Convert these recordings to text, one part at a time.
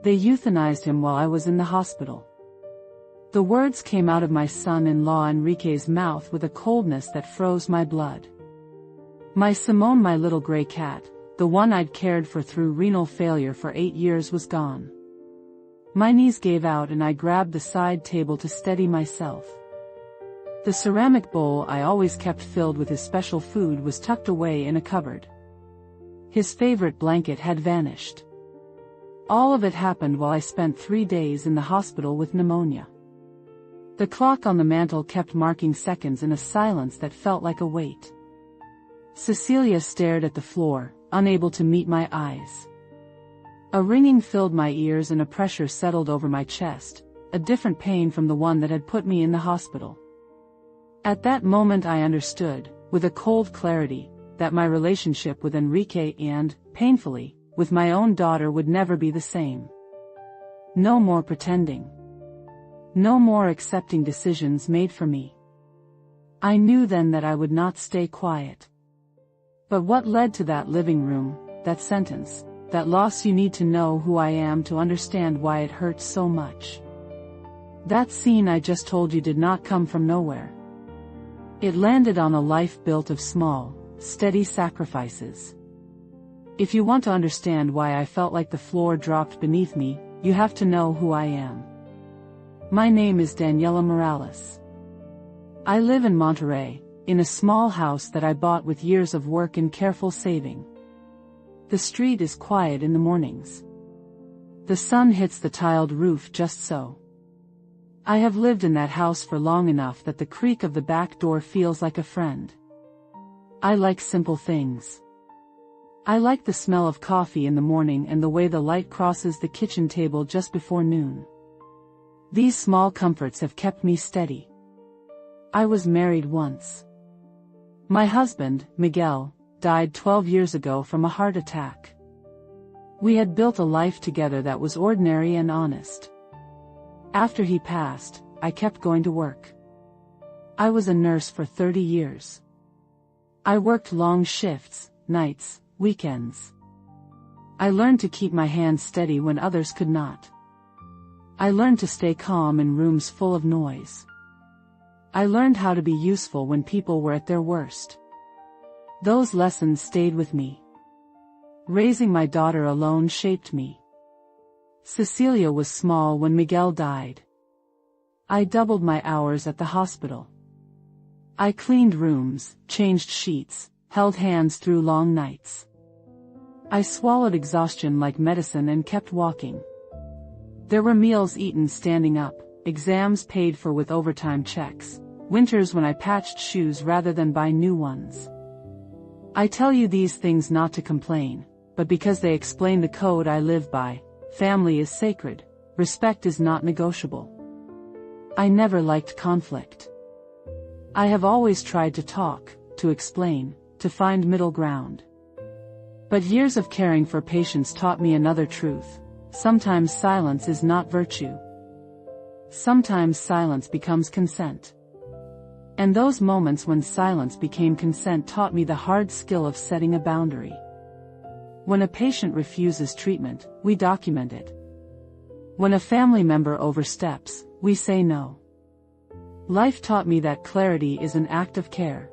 They euthanized him while I was in the hospital. The words came out of my son-in-law Enrique's mouth with a coldness that froze my blood. My Simón, my little gray cat, the one I'd cared for through renal failure for 8 years, was gone. My knees gave out and I grabbed the side table to steady myself. The ceramic bowl I always kept filled with his special food was tucked away in a cupboard. His favorite blanket had vanished. All of it happened while I spent 3 days in the hospital with pneumonia. The clock on the mantel kept marking seconds in a silence that felt like a wait. Cecilia stared at the floor, unable to meet my eyes. A ringing filled my ears and a pressure settled over my chest, a different pain from the one that had put me in the hospital. At that moment I understood, with a cold clarity, that my relationship with Enrique and, painfully, with my own daughter would never be the same. No more pretending. No more accepting decisions made for me. I knew then that I would not stay quiet. But what led to that living room, that sentence, that loss? You need to know who I am to understand why it hurts so much. That scene I just told you did not come from nowhere. It landed on a life built of small, steady sacrifices. If you want to understand why I felt like the floor dropped beneath me, you have to know who I am. My name is Daniela Morales. I live in Monterrey, in a small house that I bought with years of work and careful saving. The street is quiet in the mornings. The sun hits the tiled roof just so. I have lived in that house for long enough that the creak of the back door feels like a friend. I like simple things. I like the smell of coffee in the morning and the way the light crosses the kitchen table just before noon. These small comforts have kept me steady. I was married once. My husband, Miguel, died 12 years ago from a heart attack. We had built a life together that was ordinary and honest. After he passed, I kept going to work. I was a nurse for 30 years. I worked long shifts, nights, weekends. I learned to keep my hands steady when others could not. I learned to stay calm in rooms full of noise. I learned how to be useful when people were at their worst. Those lessons stayed with me. Raising my daughter alone shaped me. Cecilia was small when Miguel died. I doubled my hours at the hospital. I cleaned rooms, changed sheets, held hands through long nights. I swallowed exhaustion like medicine and kept walking. There were meals eaten standing up, exams paid for with overtime checks, winters when I patched shoes rather than buy new ones. I tell you these things not to complain, but because they explain the code I live by. Family is sacred, respect is not negotiable. I never liked conflict. I have always tried to talk, to explain, to find middle ground. But years of caring for patients taught me another truth. Sometimes silence is not virtue. Sometimes silence becomes consent. And those moments when silence became consent taught me the hard skill of setting a boundary. When a patient refuses treatment, we document it. When a family member oversteps, we say no. Life taught me that clarity is an act of care.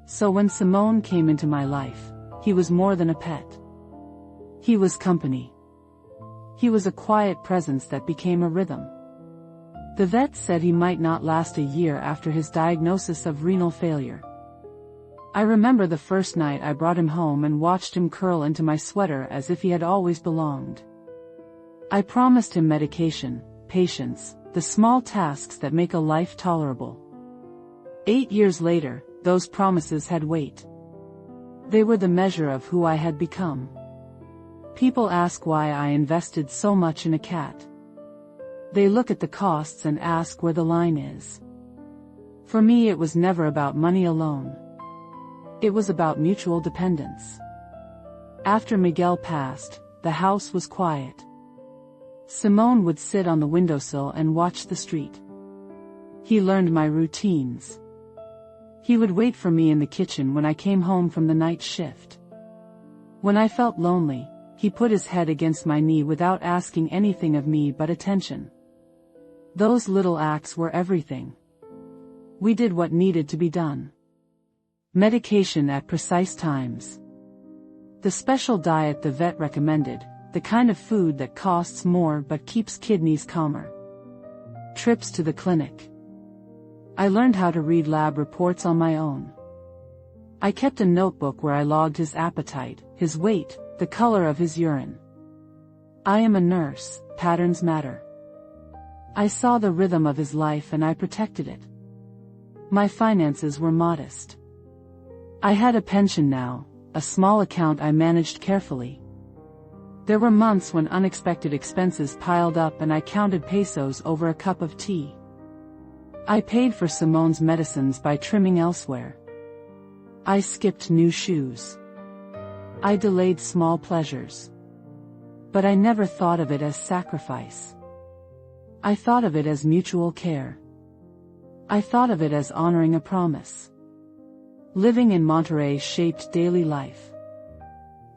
So when Simón came into my life, he was more than a pet. He was company. He was a quiet presence that became a rhythm. The vet said he might not last a year after his diagnosis of renal failure. I remember the first night I brought him home and watched him curl into my sweater as if he had always belonged. I promised him medication, patience, the small tasks that make a life tolerable. 8 years later, those promises had weight. They were the measure of who I had become. People ask why I invested so much in a cat. They look at the costs and ask where the line is. For me, it was never about money alone. It was about mutual dependence. After Miguel passed, the house was quiet. Simón would sit on the windowsill and watch the street. He learned my routines. He would wait for me in the kitchen when I came home from the night shift. When I felt lonely, He put his head against my knee without asking anything of me but attention. Those little acts were everything. We did what needed to be done. Medication at precise times. The special diet the vet recommended, the kind of food that costs more but keeps kidneys calmer. Trips to the clinic. I learned how to read lab reports on my own. I kept a notebook where I logged his appetite, his weight, the color of his urine. I am a nurse, patterns matter. I saw the rhythm of his life and I protected it. My finances were modest. I had a pension now, a small account I managed carefully. There were months when unexpected expenses piled up and I counted pesos over a cup of tea. I paid for Simón's medicines by trimming elsewhere. I skipped new shoes. I delayed small pleasures. But I never thought of it as sacrifice. I thought of it as mutual care. I thought of it as honoring a promise. Living in Monterrey shaped daily life.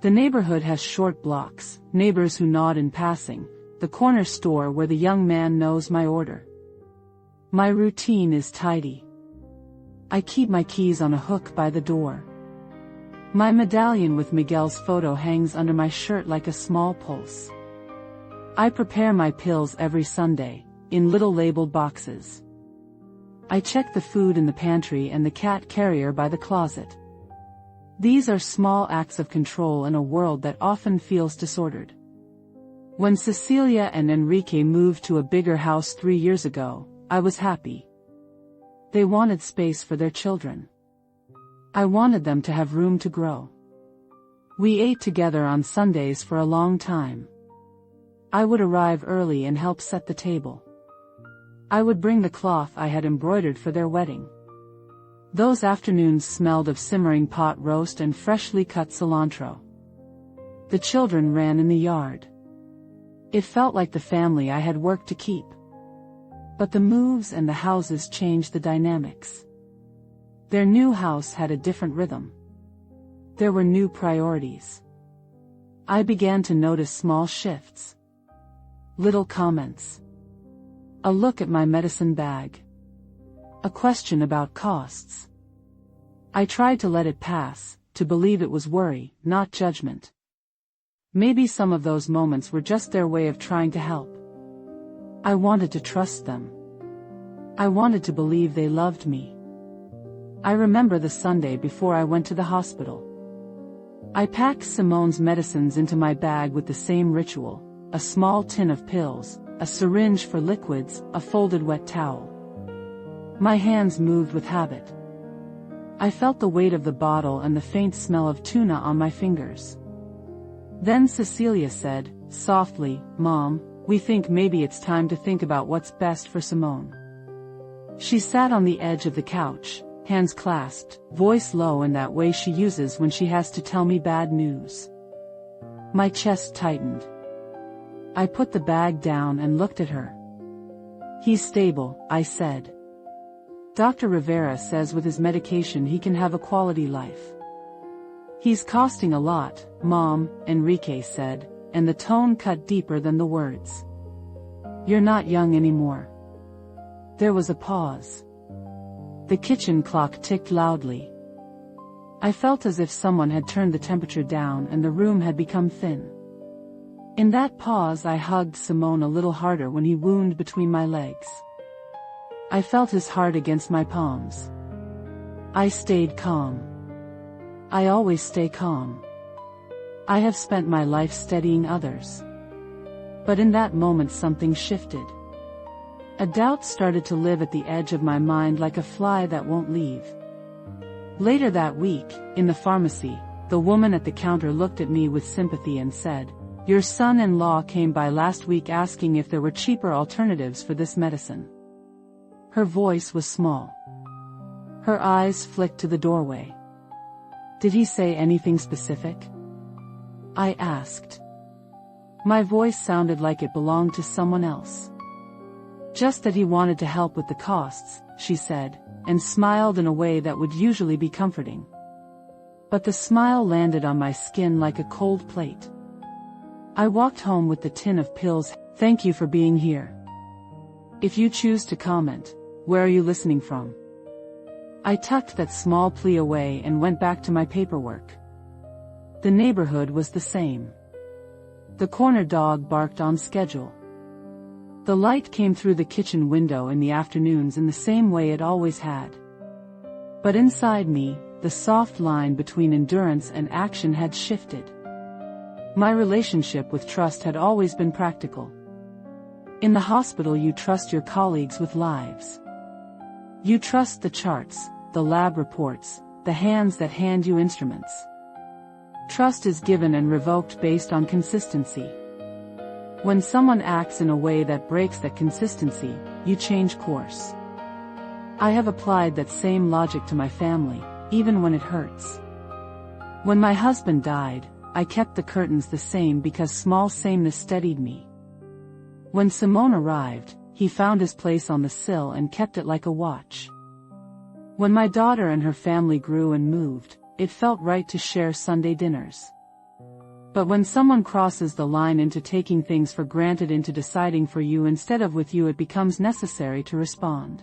The neighborhood has short blocks, neighbors who nod in passing, the corner store where the young man knows my order. My routine is tidy. I keep my keys on a hook by the door. My medallion with Miguel's photo hangs under my shirt like a small pulse. I prepare my pills every Sunday, in little labeled boxes. I check the food in the pantry and the cat carrier by the closet. These are small acts of control in a world that often feels disordered. When Cecilia and Enrique moved to a bigger house 3 years ago, I was happy. They wanted space for their children. I wanted them to have room to grow. We ate together on Sundays for a long time. I would arrive early and help set the table. I would bring the cloth I had embroidered for their wedding. Those afternoons smelled of simmering pot roast and freshly cut cilantro. The children ran in the yard. It felt like the family I had worked to keep. But the moves and the houses changed the dynamics. Their new house had a different rhythm. There were new priorities. I began to notice small shifts. Little comments. A look at my medicine bag. A question about costs. I tried to let it pass, to believe it was worry, not judgment. Maybe some of those moments were just their way of trying to help. I wanted to trust them. I wanted to believe they loved me. I remember the Sunday before I went to the hospital. I packed Simón's medicines into my bag with the same ritual, a small tin of pills, a syringe for liquids, a folded wet towel. My hands moved with habit. I felt the weight of the bottle and the faint smell of tuna on my fingers. Then Cecilia said, softly, "Mom, we think maybe it's time to think about what's best for Simón." She sat on the edge of the couch, hands clasped, voice low in that way she uses when she has to tell me bad news. My chest tightened. I put the bag down and looked at her. "He's stable," I said. "Dr. Rivera says with his medication he can have a quality life." "He's costing a lot, Mom," Enrique said, and the tone cut deeper than the words. "You're not young anymore." There was a pause. The kitchen clock ticked loudly. I felt as if someone had turned the temperature down and the room had become thin. In that pause I hugged Simón a little harder when he wound between my legs. I felt his heart against my palms. I stayed calm. I always stay calm. I have spent my life steadying others. But in that moment something shifted. A doubt started to live at the edge of my mind like a fly that won't leave. Later that week, in the pharmacy, the woman at the counter looked at me with sympathy and said, "Your son-in-law came by last week asking if there were cheaper alternatives for this medicine." Her voice was small. Her eyes flicked to the doorway. "Did he say anything specific?" I asked. My voice sounded like it belonged to someone else. "Just that he wanted to help with the costs," she said, and smiled in a way that would usually be comforting. But the smile landed on my skin like a cold plate. I walked home with the tin of pills. Thank you for being here. If you choose to comment, where are you listening from? I tucked that small plea away and went back to my paperwork. The neighborhood was the same. The corner dog barked on schedule. The light came through the kitchen window in the afternoons in the same way it always had. But inside me, the soft line between endurance and action had shifted. My relationship with trust had always been practical. In the hospital, you trust your colleagues with lives. You trust the charts, the lab reports, the hands that hand you instruments. Trust is given and revoked based on consistency. When someone acts in a way that breaks that consistency, you change course. I have applied that same logic to my family, even when it hurts. When my husband died, I kept the curtains the same because small sameness steadied me. When Simón arrived, he found his place on the sill and kept it like a watch. When my daughter and her family grew and moved, it felt right to share Sunday dinners. But when someone crosses the line into taking things for granted, into deciding for you instead of with you, it becomes necessary to respond.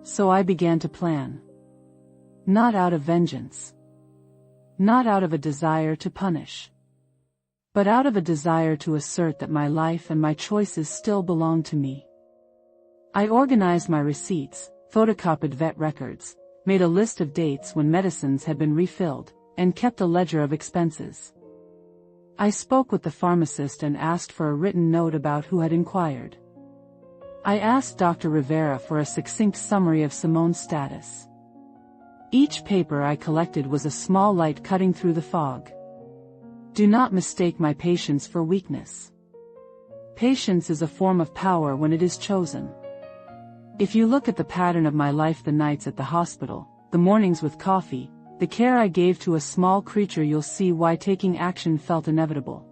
So I began to plan. Not out of vengeance. Not out of a desire to punish. But out of a desire to assert that my life and my choices still belong to me. I organized my receipts, photocopied vet records, made a list of dates when medicines had been refilled, and kept a ledger of expenses. I spoke with the pharmacist and asked for a written note about who had inquired. I asked Dr. Rivera for a succinct summary of Simón's status. Each paper I collected was a small light cutting through the fog. Do not mistake my patience for weakness. Patience is a form of power when it is chosen. If you look at the pattern of my life, the nights at the hospital, the mornings with coffee, the care I gave to a small creature, you'll see why taking action felt inevitable.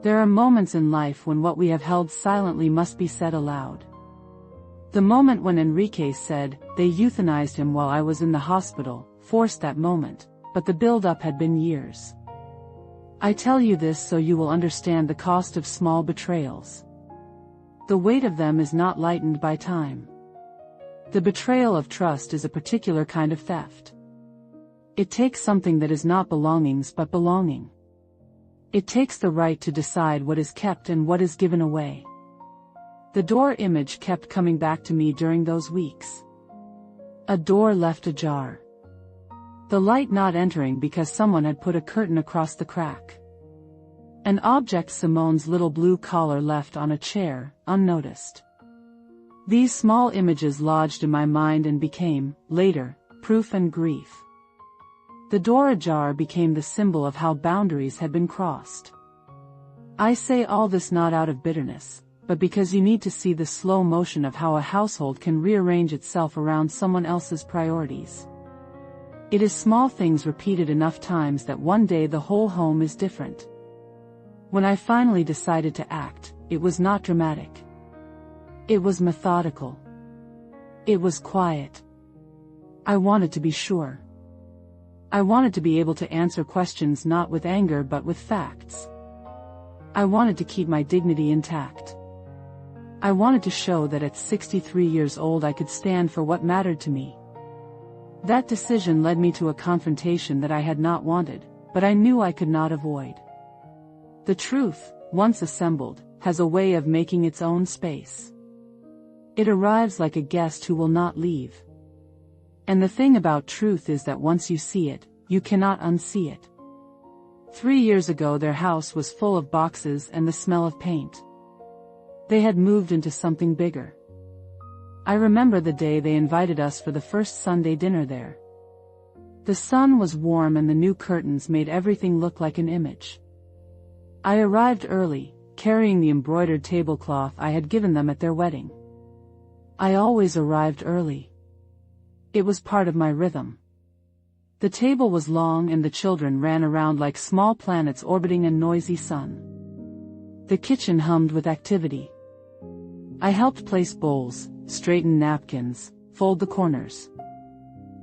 There are moments in life when what we have held silently must be said aloud. The moment when Enrique said, "They euthanized him while I was in the hospital," forced that moment, but the build-up had been years. I tell you this so you will understand the cost of small betrayals. The weight of them is not lightened by time. The betrayal of trust is a particular kind of theft. It takes something that is not belongings but belonging. It takes the right to decide what is kept and what is given away. The door image kept coming back to me during those weeks. A door left ajar. The light not entering because someone had put a curtain across the crack. An object, Simón's little blue collar left on a chair, unnoticed. These small images lodged in my mind and became, later, proof and grief. The door ajar became the symbol of how boundaries had been crossed. I say all this not out of bitterness, but because you need to see the slow motion of how a household can rearrange itself around someone else's priorities. It is small things repeated enough times that one day the whole home is different. When I finally decided to act, it was not dramatic. It was methodical. It was quiet. I wanted to be sure. I wanted to be able to answer questions not with anger but with facts. I wanted to keep my dignity intact. I wanted to show that at 63 years old I could stand for what mattered to me. That decision led me to a confrontation that I had not wanted, but I knew I could not avoid. The truth, once assembled, has a way of making its own space. It arrives like a guest who will not leave. And the thing about truth is that once you see it, you cannot unsee it. 3 years ago their house was full of boxes and the smell of paint. They had moved into something bigger. I remember the day they invited us for the first Sunday dinner there. The sun was warm and the new curtains made everything look like an image. I arrived early, carrying the embroidered tablecloth I had given them at their wedding. I always arrived early. It was part of my rhythm. The table was long and the children ran around like small planets orbiting a noisy sun. The kitchen hummed with activity. I helped place bowls, straighten napkins, fold the corners.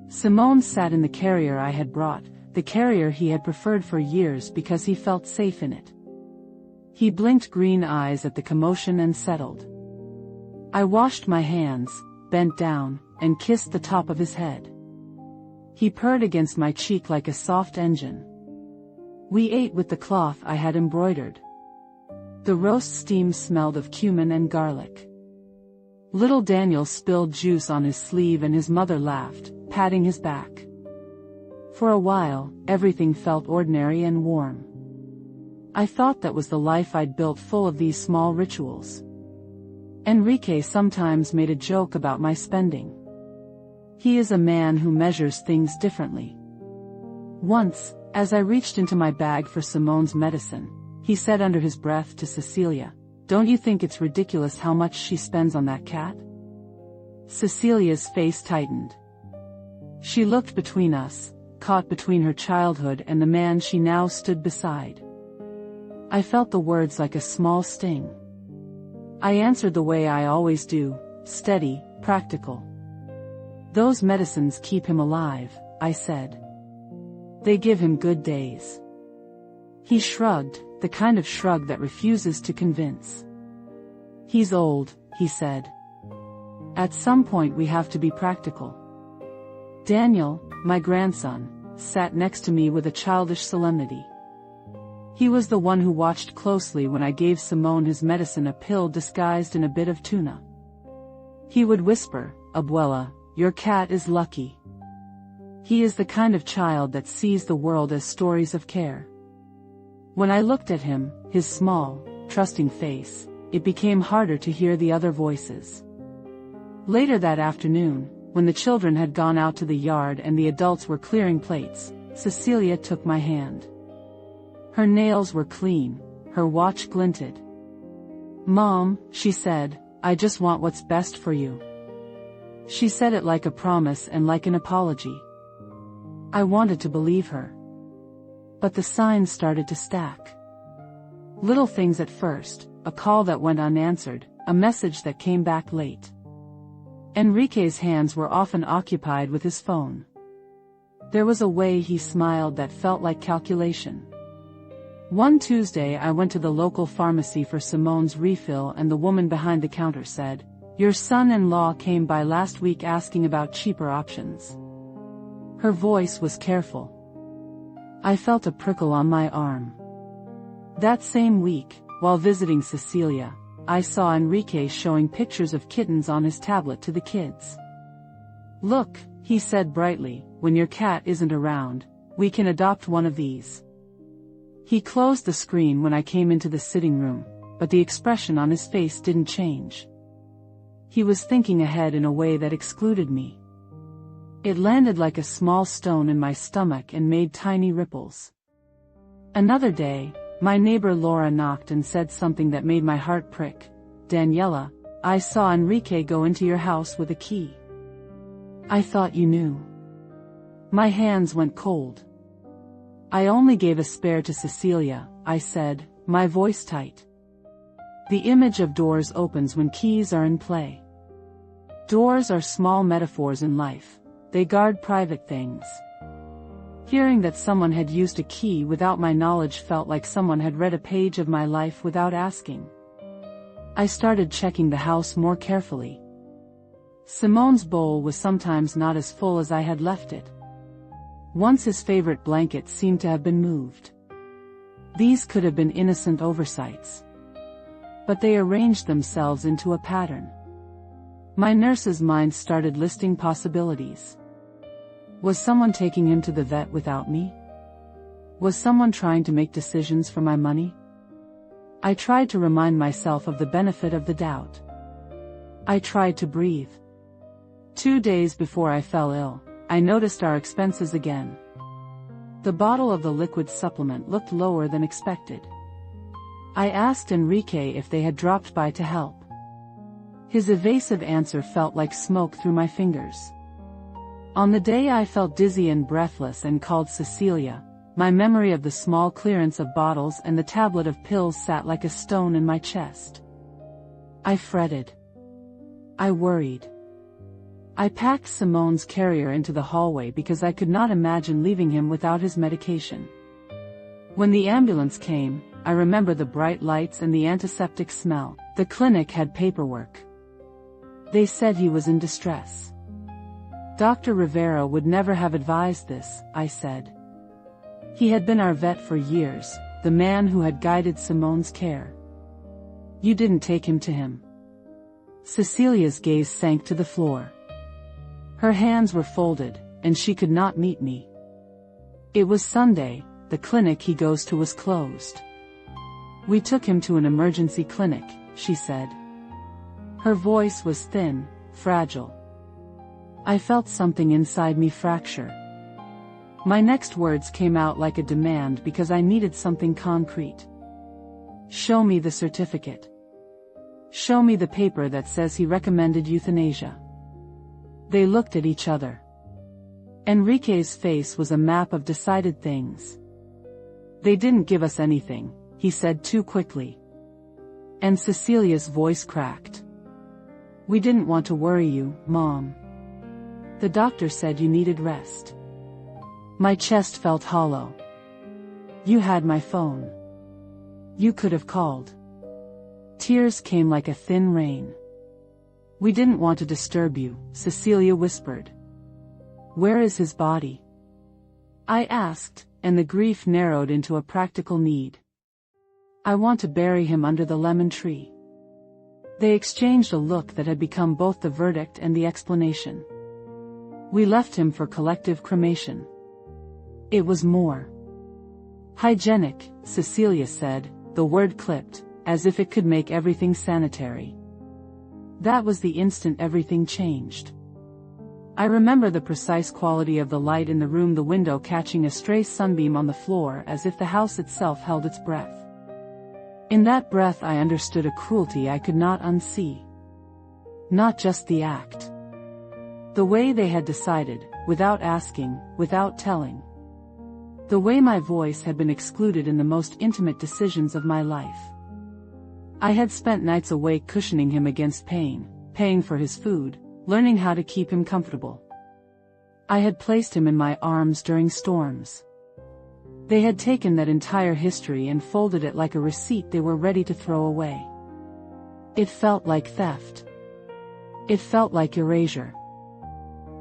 Simón sat in the carrier I had brought, the carrier he had preferred for years because he felt safe in it. He blinked green eyes at the commotion and settled. I washed my hands, bent down, and kissed the top of his head. He purred against my cheek like a soft engine. We ate with the cloth I had embroidered. The roast steam smelled of cumin and garlic. Little Daniel spilled juice on his sleeve and his mother laughed, patting his back. For a while, everything felt ordinary and warm. I thought that was the life I'd built, full of these small rituals. Enrique sometimes made a joke about my spending. He is a man who measures things differently. Once, as I reached into my bag for Simón's medicine, he said under his breath to Cecilia, "Don't you think it's ridiculous how much she spends on that cat?" Cecilia's face tightened. She looked between us, caught between her childhood and the man she now stood beside. I felt the words like a small sting. I answered the way I always do, steady, practical. "Those medicines keep him alive," I said. "They give him good days." He shrugged, the kind of shrug that refuses to convince. "He's old," he said. "At some point we have to be practical." Daniel, my grandson, sat next to me with a childish solemnity. He was the one who watched closely when I gave Simón his medicine, a pill disguised in a bit of tuna. He would whisper, "Abuela, your cat is lucky." He is the kind of child that sees the world as stories of care. When I looked at him, his small, trusting face, it became harder to hear the other voices. Later that afternoon, when the children had gone out to the yard and the adults were clearing plates, Cecilia took my hand. Her nails were clean, her watch glinted. "Mom," she said, "I just want what's best for you." She said it like a promise and like an apology. I wanted to believe her. But the signs started to stack. Little things at first, a call that went unanswered, a message that came back late. Enrique's hands were often occupied with his phone. There was a way he smiled that felt like calculation. One Tuesday I went to the local pharmacy for Simón's refill and the woman behind the counter said, "Your son-in-law came by last week asking about cheaper options." Her voice was careful. I felt a prickle on my arm. That same week, while visiting Cecilia, I saw Enrique showing pictures of kittens on his tablet to the kids. "Look," he said brightly, "when your cat isn't around, we can adopt one of these." He closed the screen when I came into the sitting room, but the expression on his face didn't change. He was thinking ahead in a way that excluded me. It landed like a small stone in my stomach and made tiny ripples. Another day, my neighbor Laura knocked and said something that made my heart prick. "Daniela, I saw Enrique go into your house with a key." "I thought you knew." My hands went cold. "I only gave a spare to Cecilia," I said, my voice tight. The image of doors opens when keys are in play. Doors are small metaphors in life. They guard private things. Hearing that someone had used a key without my knowledge felt like someone had read a page of my life without asking. I started checking the house more carefully. Simón's bowl was sometimes not as full as I had left it. Once his favorite blanket seemed to have been moved. These could have been innocent oversights. But they arranged themselves into a pattern. My nurse's mind started listing possibilities. Was someone taking him to the vet without me? Was someone trying to make decisions for my money? I tried to remind myself of the benefit of the doubt. I tried to breathe. 2 days before I fell ill, I noticed our expenses again. The bottle of the liquid supplement looked lower than expected. I asked Enrique if they had dropped by to help. His evasive answer felt like smoke through my fingers. On the day I felt dizzy and breathless and called Cecilia, my memory of the small clearance of bottles and the tablet of pills sat like a stone in my chest. I fretted. I worried. I packed Simón's carrier into the hallway because I could not imagine leaving him without his medication. When the ambulance came, I remember the bright lights and the antiseptic smell. The clinic had paperwork. They said he was in distress. Dr. Rivera would never have advised this, I said. He had been our vet for years, the man who had guided Simón's care. You didn't take him to him. Cecilia's gaze sank to the floor. Her hands were folded, and she could not meet me. It was Sunday, the clinic he goes to was closed. We took him to an emergency clinic, she said. Her voice was thin, fragile. I felt something inside me fracture. My next words came out like a demand because I needed something concrete. Show me the certificate. Show me the paper that says he recommended euthanasia. They looked at each other. Enrique's face was a map of decided things. They didn't give us anything, he said too quickly. And Cecilia's voice cracked. We didn't want to worry you, Mom. The doctor said you needed rest. My chest felt hollow. You had my phone. You could have called. Tears came like a thin rain. We didn't want to disturb you, Cecilia whispered. Where is his body? I asked, and the grief narrowed into a practical need. I want to bury him under the lemon tree. They exchanged a look that had become both the verdict and the explanation. We left him for collective cremation. It was more hygienic, Cecilia said, the word clipped, as if it could make everything sanitary. That was the instant everything changed. I remember the precise quality of the light in the room, the window catching a stray sunbeam on the floor as if the house itself held its breath. In that breath I understood a cruelty I could not unsee. Not just the act. The way they had decided, without asking, without telling. The way my voice had been excluded in the most intimate decisions of my life. I had spent nights awake cushioning him against pain, paying for his food, learning how to keep him comfortable. I had placed him in my arms during storms. They had taken that entire history and folded it like a receipt they were ready to throw away. It felt like theft. It felt like erasure.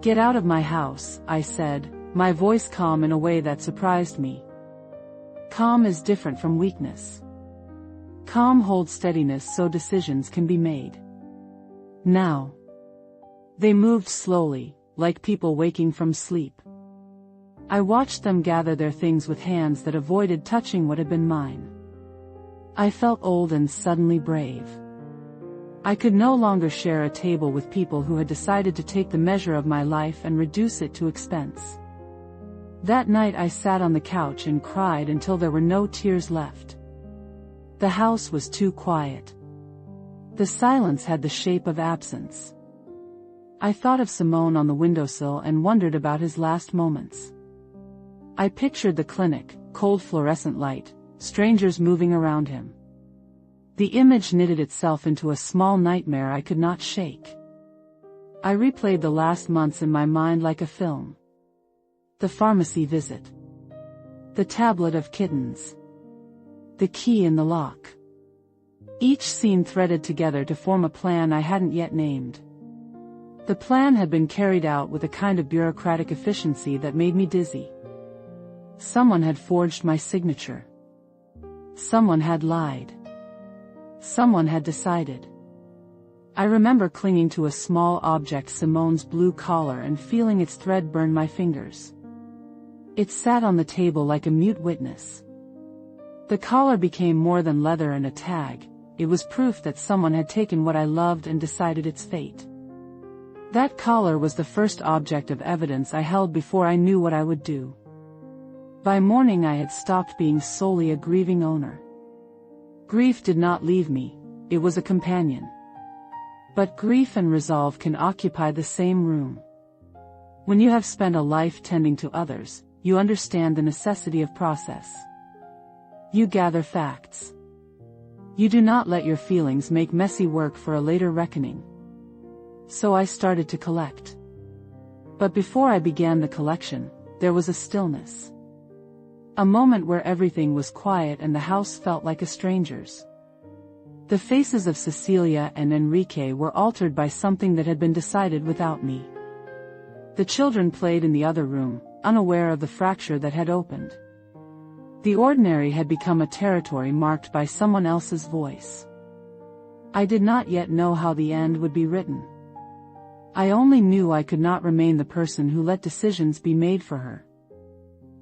Get out of my house, I said, my voice calm in a way that surprised me. Calm is different from weakness. Calm holds steadiness so decisions can be made. Now. They moved slowly, like people waking from sleep. I watched them gather their things with hands that avoided touching what had been mine. I felt old and suddenly brave. I could no longer share a table with people who had decided to take the measure of my life and reduce it to expense. That night I sat on the couch and cried until there were no tears left. The house was too quiet. The silence had the shape of absence. I thought of Simón on the windowsill and wondered about his last moments. I pictured the clinic, cold fluorescent light, strangers moving around him. The image knitted itself into a small nightmare I could not shake. I replayed the last months in my mind like a film. The pharmacy visit. The tablet of kittens. The key in the lock. Each scene threaded together to form a plan I hadn't yet named. The plan had been carried out with a kind of bureaucratic efficiency that made me dizzy. Someone had forged my signature. Someone had lied. Someone had decided. I remember clinging to a small object, Simón's blue collar, and feeling its thread burn my fingers. It sat on the table like a mute witness. The collar became more than leather and a tag. It was proof that someone had taken what I loved and decided its fate. That collar was the first object of evidence I held before I knew what I would do. By morning I had stopped being solely a grieving owner. Grief did not leave me, it was a companion. But grief and resolve can occupy the same room. When you have spent a life tending to others, you understand the necessity of process. You gather facts. You do not let your feelings make messy work for a later reckoning. So I started to collect. But before I began the collection, there was a stillness. A moment where everything was quiet and the house felt like a stranger's. The faces of Cecilia and Enrique were altered by something that had been decided without me. The children played in the other room, unaware of the fracture that had opened. The ordinary had become a territory marked by someone else's voice. I did not yet know how the end would be written. I only knew I could not remain the person who let decisions be made for her.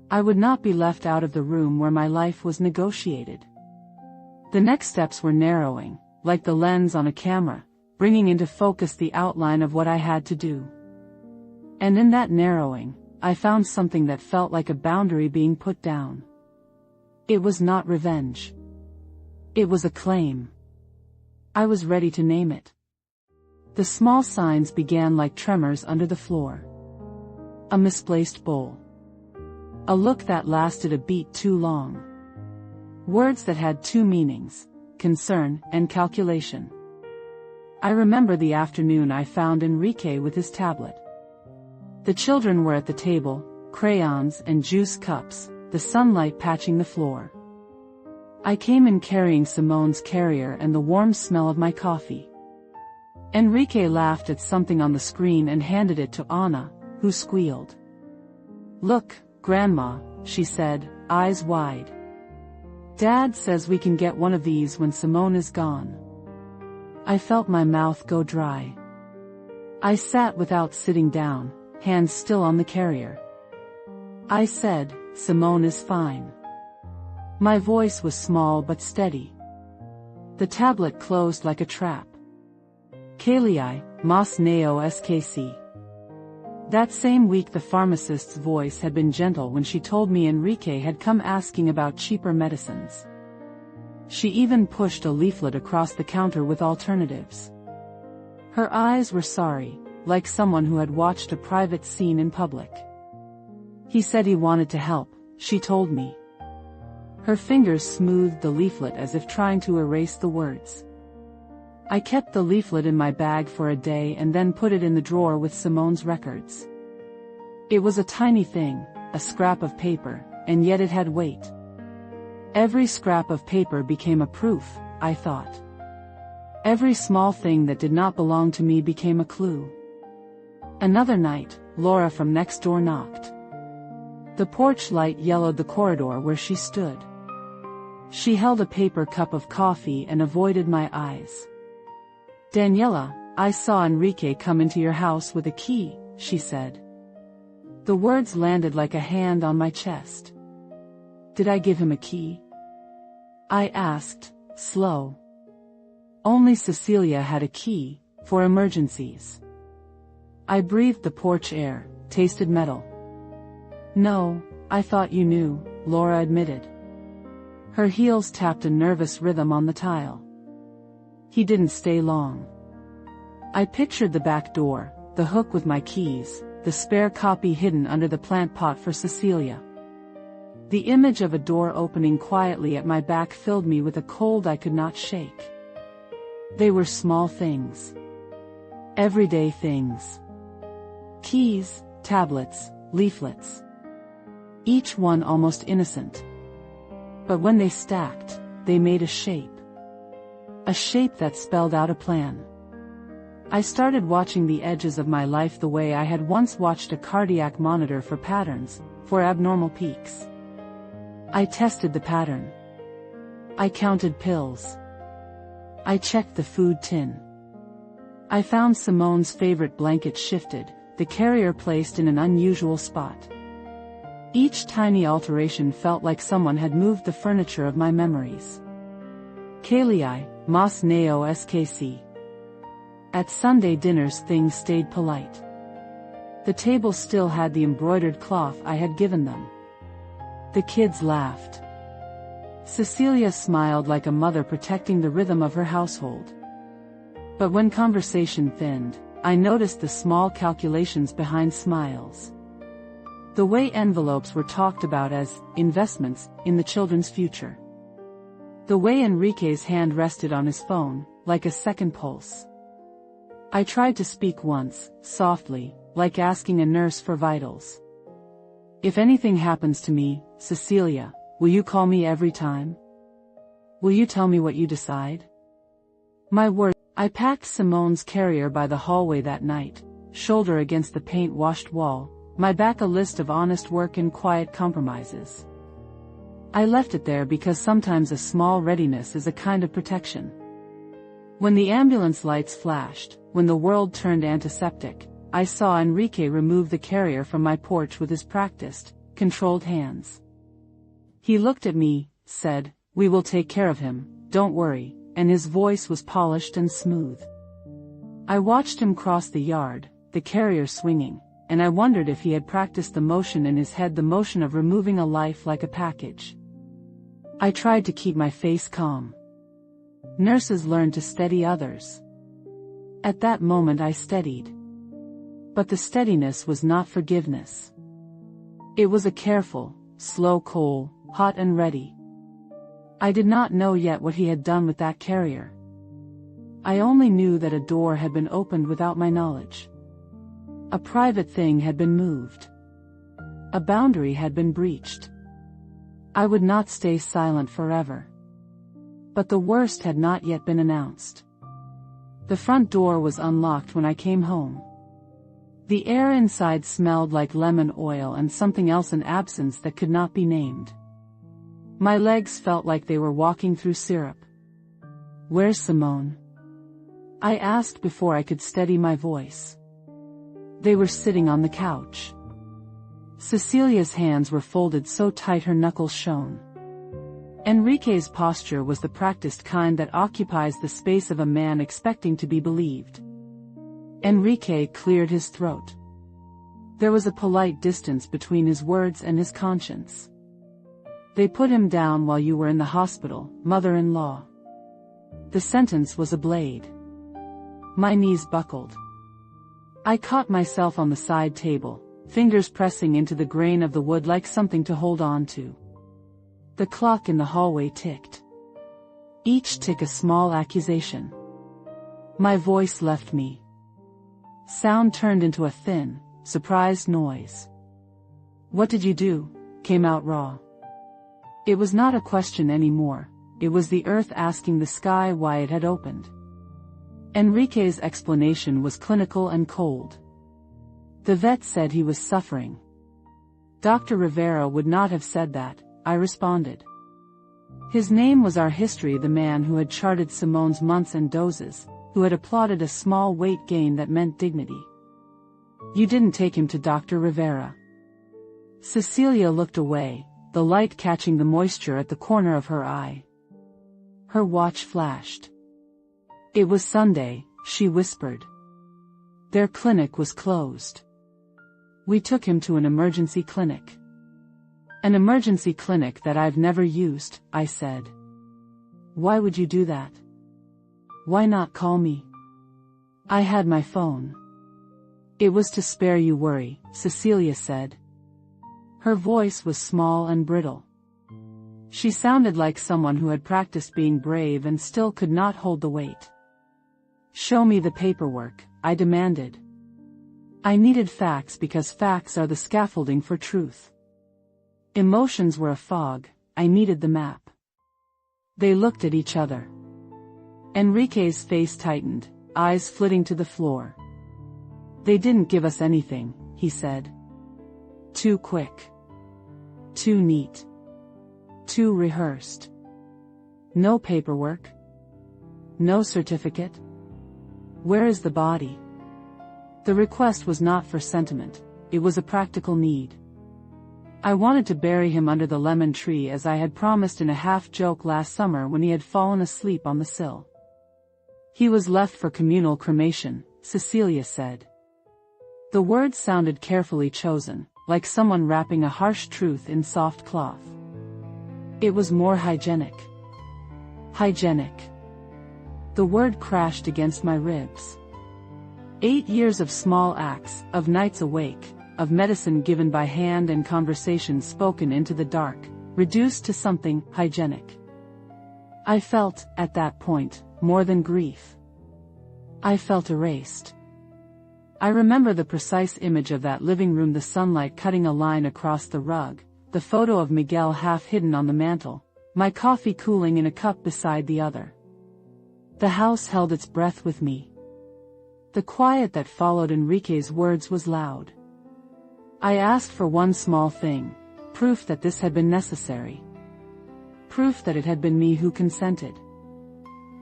I would not be left out of the room where my life was negotiated. The next steps were narrowing, like the lens on a camera, bringing into focus the outline of what I had to do. And in that narrowing, I found something that felt like a boundary being put down. It was not revenge. It was a claim. I was ready to name it. The small signs began like tremors under the floor. A misplaced bowl. A look that lasted a beat too long. Words that had two meanings, concern and calculation. I remember the afternoon I found Enrique with his tablet. The children were at the table, crayons and juice cups, the sunlight patching the floor. I came in carrying Simon's carrier and the warm smell of my coffee. Enrique laughed at something on the screen and handed it to Anna, who squealed. "Look, Grandma," she said, eyes wide. "Dad says we can get one of these when Simón is gone." I felt my mouth go dry. I sat without sitting down, hands still on the carrier. I said, "Simón is fine." My voice was small but steady. The tablet closed like a trap. "Kalei, mas neo skc." That same week the pharmacist's voice had been gentle when she told me Enrique had come asking about cheaper medicines. She even pushed a leaflet across the counter with alternatives. Her eyes were sorry, like someone who had watched a private scene in public. "He said he wanted to help," she told me. Her fingers smoothed the leaflet as if trying to erase the words. I kept the leaflet in my bag for a day and then put it in the drawer with Simon's records. It was a tiny thing, a scrap of paper, and yet it had weight. Every scrap of paper became a proof, I thought. Every small thing that did not belong to me became a clue. Another night, Laura from next door knocked. The porch light yellowed the corridor where she stood. She held a paper cup of coffee and avoided my eyes. "Daniela, I saw Enrique come into your house with a key," she said. The words landed like a hand on my chest. "Did I give him a key?" I asked, slow. Only Cecilia had a key, for emergencies. I breathed the porch air, tasted metal. "No, I thought you knew," Laura admitted. Her heels tapped a nervous rhythm on the tile. "He didn't stay long." I pictured the back door, the hook with my keys, the spare copy hidden under the plant pot for Cecilia. The image of a door opening quietly at my back filled me with a cold I could not shake. They were small things. Everyday things. Keys, tablets, leaflets. Each one almost innocent. But when they stacked, they made a shape. A shape that spelled out a plan. I started watching the edges of my life the way I had once watched a cardiac monitor for patterns, for abnormal peaks. I tested the pattern. I counted pills. I checked the food tin. I found Simon's favorite blanket shifted, the carrier placed in an unusual spot. Each tiny alteration felt like someone had moved the furniture of my memories. "Kalei, mas neo skc." At Sunday dinners things stayed polite. The table still had the embroidered cloth I had given them. The kids laughed. Cecilia smiled like a mother protecting the rhythm of her household. But when conversation thinned, I noticed the small calculations behind smiles. The way envelopes were talked about as investments in the children's future. The way Enrique's hand rested on his phone, like a second pulse. I tried to speak once, softly, like asking a nurse for vitals. If anything happens to me, Cecilia, will you call me every time? Will you tell me what you decide? My word. I packed Simón's carrier by the hallway that night, shoulder against the paint-washed wall, my back a list of honest work and quiet compromises. I left it there because sometimes a small readiness is a kind of protection. When the ambulance lights flashed, when the world turned antiseptic, I saw Enrique remove the carrier from my porch with his practiced, controlled hands. He looked at me, said, "We will take care of him, don't worry," and his voice was polished and smooth. I watched him cross the yard, the carrier swinging, and I wondered if he had practiced the motion in his head, the motion of removing a life like a package. I tried to keep my face calm. Nurses learn to steady others. At that moment I steadied. But the steadiness was not forgiveness. It was a careful, slow coal, hot and ready. I did not know yet what he had done with that carrier. I only knew that a door had been opened without my knowledge. A private thing had been moved. A boundary had been breached. I would not stay silent forever. But the worst had not yet been announced. The front door was unlocked when I came home. The air inside smelled like lemon oil and something else, an absence that could not be named. My legs felt like they were walking through syrup. "Where's Simón?" I asked before I could steady my voice. They were sitting on the couch. Cecilia's hands were folded so tight her knuckles shone. Enrique's posture was the practiced kind that occupies the space of a man expecting to be believed. Enrique cleared his throat. There was a polite distance between his words and his conscience. "They put him down while you were in the hospital, mother-in-law." The sentence was a blade. My knees buckled. I caught myself on the side table, fingers pressing into the grain of the wood like something to hold on to. The clock in the hallway ticked. Each tick a small accusation. My voice left me. Sound turned into a thin, surprised noise. "What did you do?" came out raw. It was not a question anymore, it was the earth asking the sky why it had opened. Enrique's explanation was clinical and cold. The vet said he was suffering. Dr. Rivera would not have said that, I responded. His name was our history, the man who had charted Simón's months and doses, who had applauded a small weight gain that meant dignity. "You didn't take him to Dr. Rivera." Cecilia looked away, the light catching the moisture at the corner of her eye. Her watch flashed. It was Sunday, she whispered. Their clinic was closed. We took him to an emergency clinic. "An emergency clinic that I've never used," I said. "Why would you do that? Why not call me?" "I had my phone." "It was to spare you worry," Cecilia said. Her voice was small and brittle. She sounded like someone who had practiced being brave and still could not hold the weight. "Show me the paperwork," I demanded. I needed facts because facts are the scaffolding for truth. Emotions were a fog, I needed the map. They looked at each other. Enrique's face tightened, eyes flitting to the floor. "They didn't give us anything," he said. "Too quick. Too neat. Too rehearsed. No paperwork. No certificate. Where is the body?" The request was not for sentiment, it was a practical need. I wanted to bury him under the lemon tree as I had promised in a half-joke last summer when he had fallen asleep on the sill. "He was left for communal cremation," Cecilia said. The words sounded carefully chosen, like someone wrapping a harsh truth in soft cloth. It was more hygienic. Hygienic. The word crashed against my ribs. 8 years of small acts, of nights awake, of medicine given by hand and conversations spoken into the dark, reduced to something hygienic. I felt, at that point, more than grief. I felt erased. I remember the precise image of that living room, the sunlight cutting a line across the rug, the photo of Miguel half hidden on the mantel, my coffee cooling in a cup beside the other. The house held its breath with me. The quiet that followed Enrique's words was loud. I asked for one small thing, proof that this had been necessary. Proof that it had been me who consented.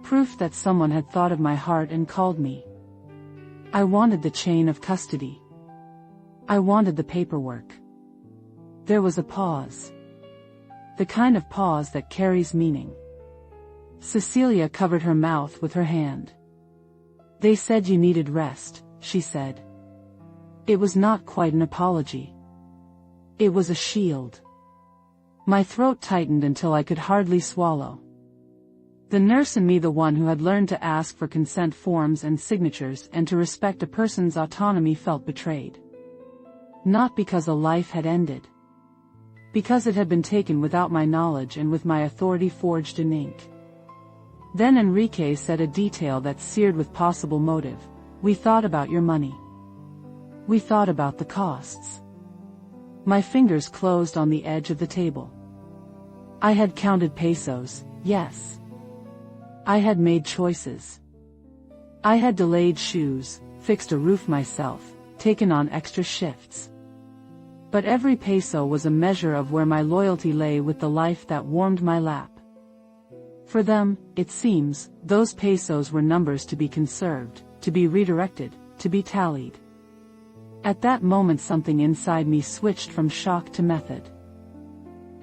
Proof that someone had thought of my heart and called me. I wanted the chain of custody. I wanted the paperwork. There was a pause. The kind of pause that carries meaning. Cecilia covered her mouth with her hand. They said you needed rest, she said. It was not quite an apology. It was a shield. My throat tightened until I could hardly swallow. The nurse in me, the one who had learned to ask for consent forms and signatures and to respect a person's autonomy, felt betrayed. Not because a life had ended. Because it had been taken without my knowledge and with my authority forged in ink. Then Enrique said a detail that seared with possible motive. We thought about your money. We thought about the costs. My fingers closed on the edge of the table. I had counted pesos, yes. I had made choices. I had delayed shoes, fixed a roof myself, taken on extra shifts. But every peso was a measure of where my loyalty lay with the life that warmed my lap. For them, it seems, those pesos were numbers to be conserved, to be redirected, to be tallied. At that moment something inside me switched from shock to method.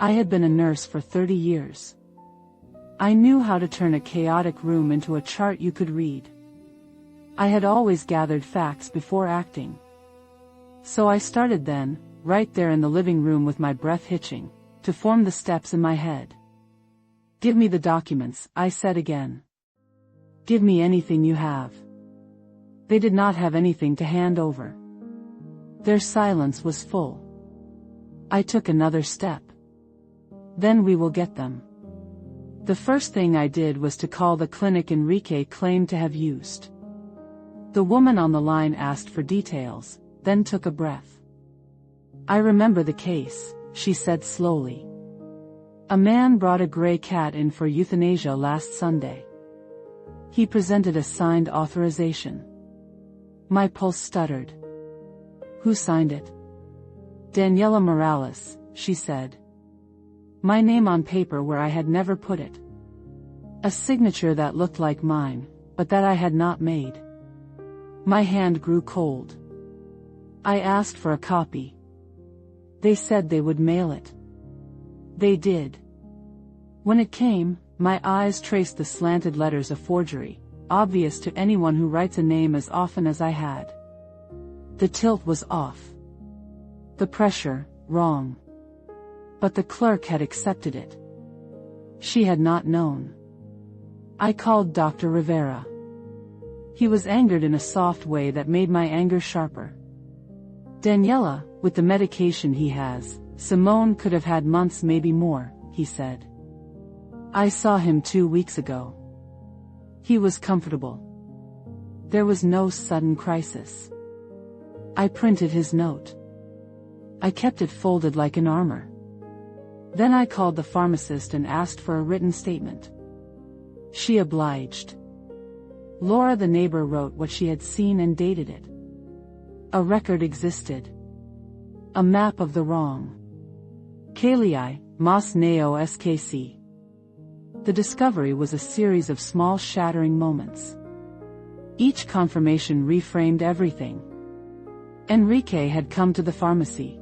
I had been a nurse for 30 years. I knew how to turn a chaotic room into a chart you could read. I had always gathered facts before acting. So I started then, right there in the living room with my breath hitching, to form the steps in my head. Give me the documents, I said again. Give me anything you have. They did not have anything to hand over. Their silence was full. I took another step. Then we will get them. The first thing I did was to call the clinic Enrique claimed to have used. The woman on the line asked for details, then took a breath. I remember the case, she said slowly. A man brought a gray cat in for euthanasia last Sunday. He presented a signed authorization. My pulse stuttered. Who signed it? Daniela Morales, she said. My name on paper where I had never put it. A signature that looked like mine, but that I had not made. My hand grew cold. I asked for a copy. They said they would mail it. They did. When it came, my eyes traced the slanted letters of forgery, obvious to anyone who writes a name as often as I had. The tilt was off. The pressure, wrong. But the clerk had accepted it. She had not known. I called Dr. Rivera. He was angered in a soft way that made my anger sharper. Daniela, with the medication he has, Simón could have had months, maybe more, he said. I saw him 2 weeks ago. He was comfortable. There was no sudden crisis. I printed his note. I kept it folded like an armor. Then I called the pharmacist and asked for a written statement. She obliged. Laura, the neighbor, wrote what she had seen and dated it. A record existed. A map of the wrong. Kalei, Mas Neo SKC. The discovery was a series of small shattering moments. Each confirmation reframed everything. Enrique had come to the pharmacy.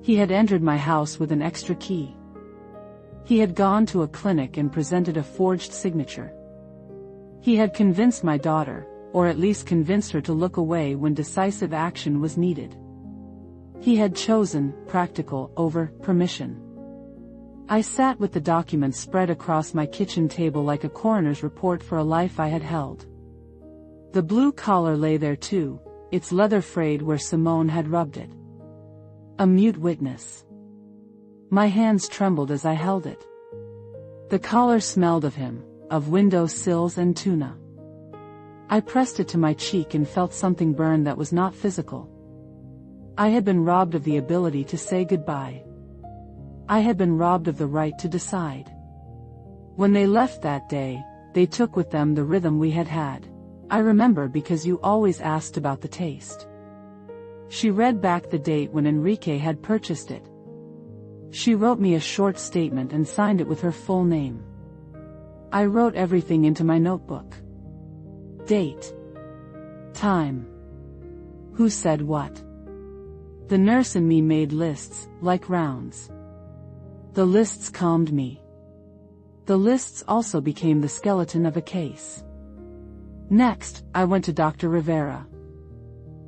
He had entered my house with an extra key. He had gone to a clinic and presented a forged signature. He had convinced my daughter, or at least convinced her to look away when decisive action was needed. He had chosen practical over permission. I sat with the documents spread across my kitchen table like a coroner's report for a life I had held. The blue collar lay there too, its leather frayed where Simón had rubbed it. A mute witness. My hands trembled as I held it. The collar smelled of him, of window sills and tuna. I pressed it to my cheek and felt something burn that was not physical. I had been robbed of the ability to say goodbye. I had been robbed of the right to decide. When they left that day, they took with them the rhythm we had had. I remember because you always asked about the taste. She read back the date when Enrique had purchased it. She wrote me a short statement and signed it with her full name. I wrote everything into my notebook. Date. Time. Who said what. The nurse in me made lists, like rounds. The lists calmed me. The lists also became the skeleton of a case. Next, I went to Dr. Rivera.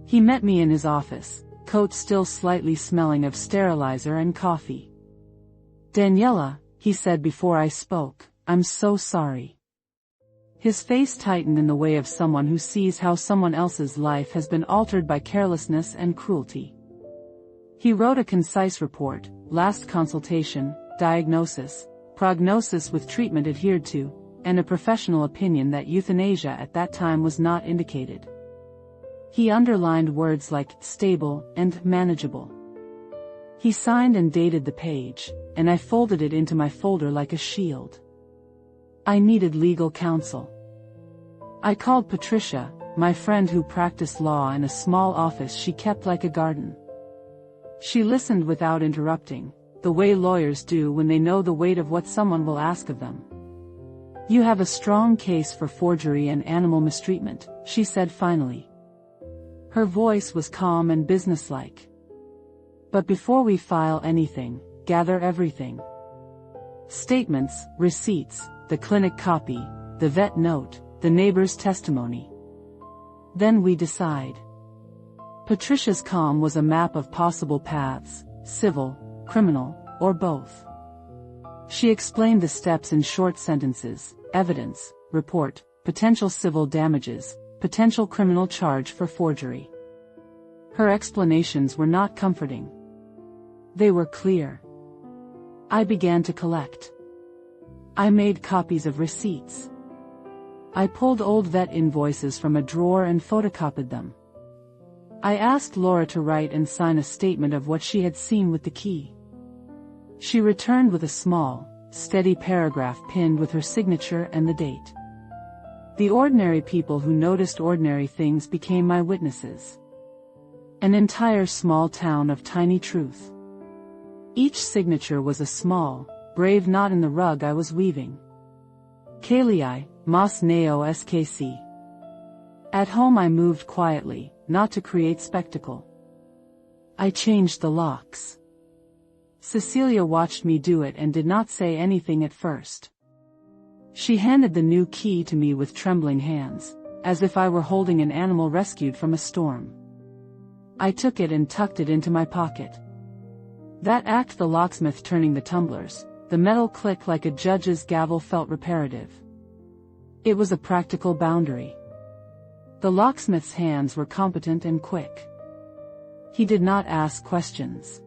He met me in his office, coat still slightly smelling of sterilizer and coffee. Daniela, he said before I spoke, I'm so sorry. His face tightened in the way of someone who sees how someone else's life has been altered by carelessness and cruelty. He wrote a concise report, last consultation, diagnosis, prognosis with treatment adhered to, and a professional opinion that euthanasia at that time was not indicated. He underlined words like stable and manageable. He signed and dated the page, and I folded it into my folder like a shield. I needed legal counsel. I called Patricia, my friend who practiced law in a small office she kept like a garden. She listened without interrupting, the way lawyers do when they know the weight of what someone will ask of them. You have a strong case for forgery and animal mistreatment, she said finally. Her voice was calm and businesslike. But before we file anything, gather everything. Statements, receipts, the clinic copy, the vet note, the neighbor's testimony. Then we decide. Patricia's calm was a map of possible paths, civil, criminal, or both. She explained the steps in short sentences: evidence, report, potential civil damages, potential criminal charge for forgery. Her explanations were not comforting. They were clear. I began to collect. I made copies of receipts. I pulled old vet invoices from a drawer and photocopied them. I asked Laura to write and sign a statement of what she had seen with the key. She returned with a small, steady paragraph pinned with her signature and the date. The ordinary people who noticed ordinary things became my witnesses. An entire small town of tiny truth. Each signature was a small, brave knot in the rug I was weaving. Kalei, mas neo skc. At home I moved quietly, not to create spectacle. I changed the locks. Cecilia watched me do it and did not say anything at first. She handed the new key to me with trembling hands, as if I were holding an animal rescued from a storm. I took it and tucked it into my pocket. That act, the locksmith turning the tumblers, the metal click like a judge's gavel, felt reparative. It was a practical boundary. The locksmith's hands were competent and quick. He did not ask questions.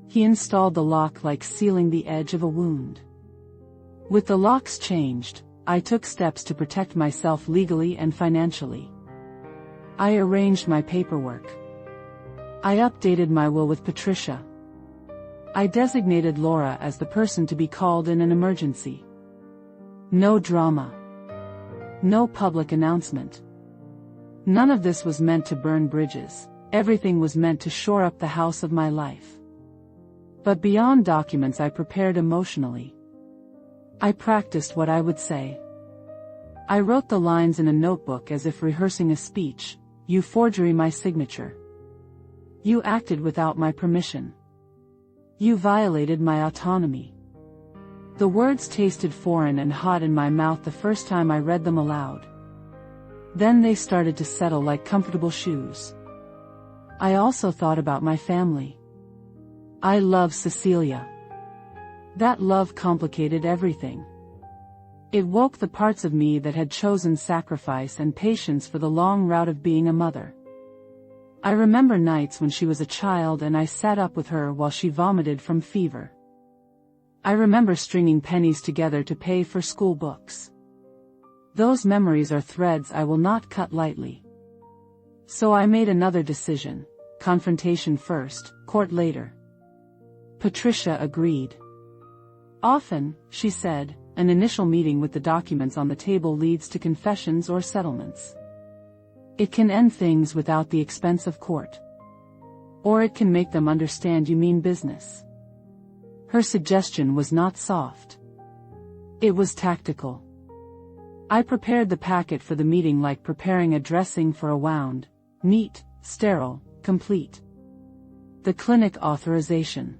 He installed the lock like sealing the edge of a wound. With the locks changed, I took steps to protect myself legally and financially. I arranged my paperwork. I updated my will with Patricia. I designated Laura as the person to be called in an emergency. No drama. No public announcement. None of this was meant to burn bridges. Everything was meant to shore up the house of my life. But beyond documents, I prepared emotionally. I practiced what I would say. I wrote the lines in a notebook as if rehearsing a speech. You forgery my signature. You acted without my permission. You violated my autonomy. The words tasted foreign and hot in my mouth the first time I read them aloud. Then they started to settle like comfortable shoes. I also thought about my family. I love Cecilia. That love complicated everything. It woke the parts of me that had chosen sacrifice and patience for the long route of being a mother. I remember nights when she was a child and I sat up with her while she vomited from fever. I remember stringing pennies together to pay for school books. Those memories are threads I will not cut lightly. So I made another decision: confrontation first, court later. Patricia agreed. Often, she said, an initial meeting with the documents on the table leads to confessions or settlements. It can end things without the expense of court. Or it can make them understand you mean business. Her suggestion was not soft. It was tactical. I prepared the packet for the meeting like preparing a dressing for a wound: neat, sterile, complete. The clinic authorization.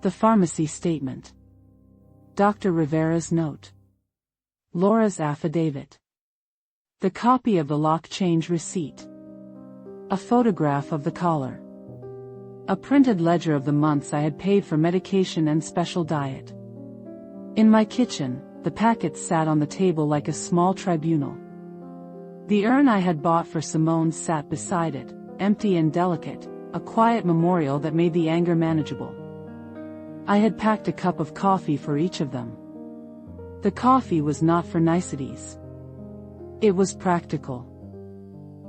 The pharmacy statement. Dr. Rivera's note. Laura's affidavit. The copy of the lock change receipt. A photograph of the collar. A printed ledger of the months I had paid for medication and special diet. In my kitchen, the packet sat on the table like a small tribunal. The urn I had bought for Simón sat beside it, empty and delicate, a quiet memorial that made the anger manageable. I had packed a cup of coffee for each of them. The coffee was not for niceties. It was practical.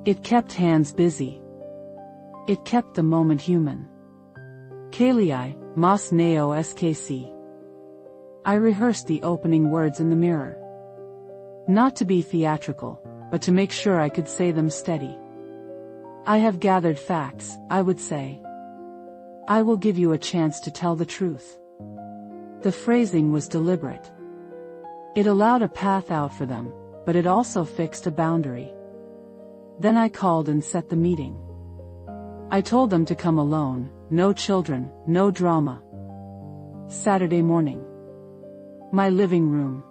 It kept hands busy. It kept the moment human. Kalei, mas neo skc. I rehearsed the opening words in the mirror. Not to be theatrical, but to make sure I could say them steady. I have gathered facts, I would say. I will give you a chance to tell the truth. The phrasing was deliberate. It allowed a path out for them, but it also fixed a boundary. Then I called and set the meeting. I told them to come alone, no children, no drama. Saturday morning. My living room.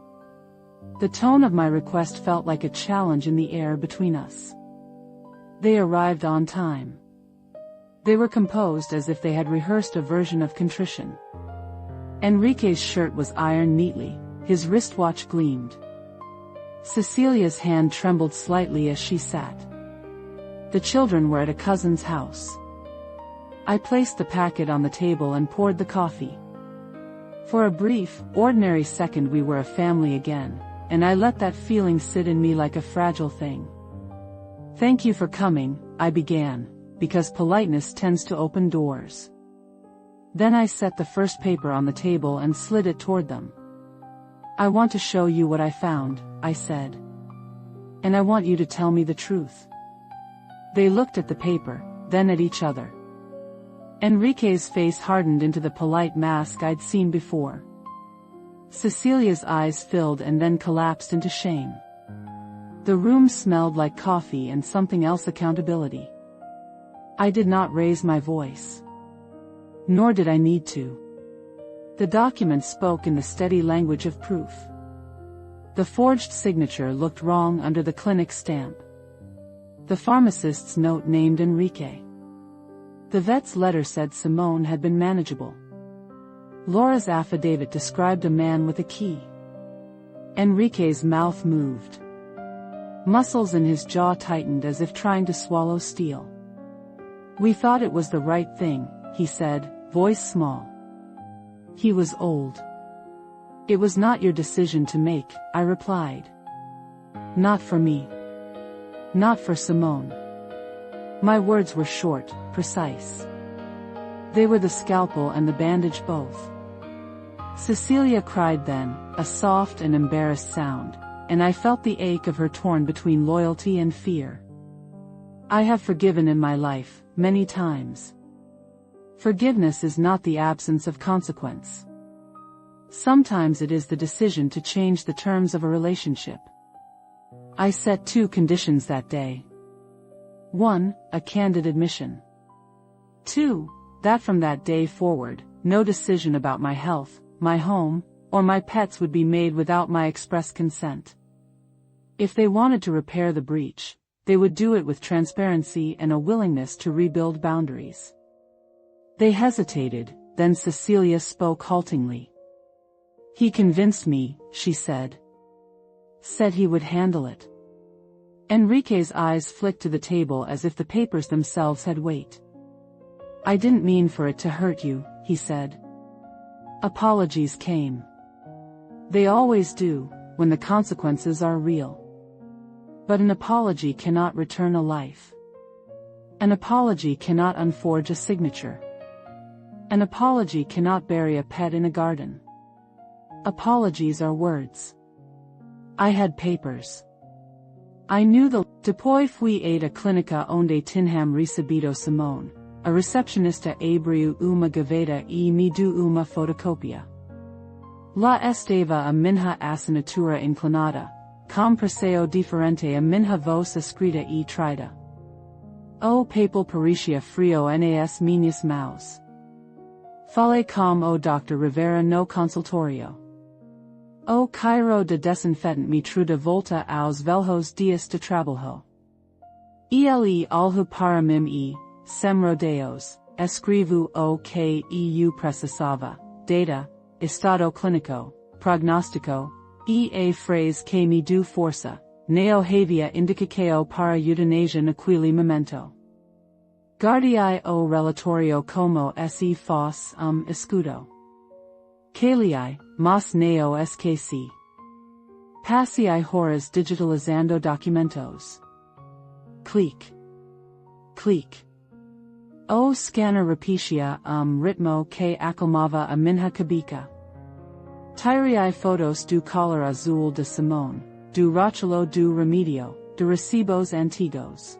The tone of my request felt like a challenge in the air between us. They arrived on time. They were composed as if they had rehearsed a version of contrition. Enrique's shirt was ironed neatly, his wristwatch gleamed. Cecilia's hand trembled slightly as she sat. The children were at a cousin's house. I placed the packet on the table and poured the coffee. For a brief, ordinary second we were a family again, and I let that feeling sit in me like a fragile thing. Thank you for coming, I began, because politeness tends to open doors. Then I set the first paper on the table and slid it toward them. I want to show you what I found, I said. And I want you to tell me the truth. They looked at the paper, then at each other. Enrique's face hardened into the polite mask I'd seen before. Cecilia's eyes filled and then collapsed into shame. The room smelled like coffee and something else: accountability. I did not raise my voice. Nor did I need to. The document spoke in the steady language of proof. The forged signature looked wrong under the clinic stamp. The pharmacist's note named Enrique. The vet's letter said Simón had been manageable. Laura's affidavit described a man with a key. Enrique's mouth moved. Muscles in his jaw tightened as if trying to swallow steel. We thought it was the right thing, he said, voice small. He was old. It was not your decision to make, I replied. Not for me. Not for Simón. My words were short, precise. They were the scalpel and the bandage both. Cecilia cried then, a soft and embarrassed sound, and I felt the ache of her torn between loyalty and fear. I have forgiven in my life, many times. Forgiveness is not the absence of consequence. Sometimes it is the decision to change the terms of a relationship. I set 2 conditions that day. 1, a candid admission. 2, that from that day forward, no decision about my health, my home, or my pets would be made without my express consent. If they wanted to repair the breach, they would do it with transparency and a willingness to rebuild boundaries. They hesitated, then Cecilia spoke haltingly. He convinced me, she said. Said he would handle it. Enrique's eyes flicked to the table as if the papers themselves had weight. I didn't mean for it to hurt you, he said. Apologies came. They always do, when the consequences are real. But an apology cannot return a life. An apology cannot unforge a signature. An apology cannot bury a pet in a garden. Apologies are words. I had papers. I knew the Depois fui a da clínica onde tinham recebido Simón, a recepcionista abriu uma gaveta e me deu uma fotocópia. Lá estava a minha assinatura inclinada, com preseo diferente a minha voz escrita e trida. O papel parecia frio nas minhas mãos. Falei com o Dr. Rivera no consultório. O Cairo de desinfetant me true de volta aos velhos dias de trabalho. Ele alhu para mim e, sem rodeos, escrevo o que eu precisava, data, estado clínico, prognóstico, e a phrase que me deu força, neo havia indicação para eutanasia naquele momento. Guardiai o relatorio como se fosse escudo. Caliai, mas neo esqueci. Passei horas digitalizando documentos. Clique. Clique. O scanner repetia ritmo que acalmava a minha cabeça. Tirei fotos do collar azul de Simón, do rótulo do remédio, de recibos antigos.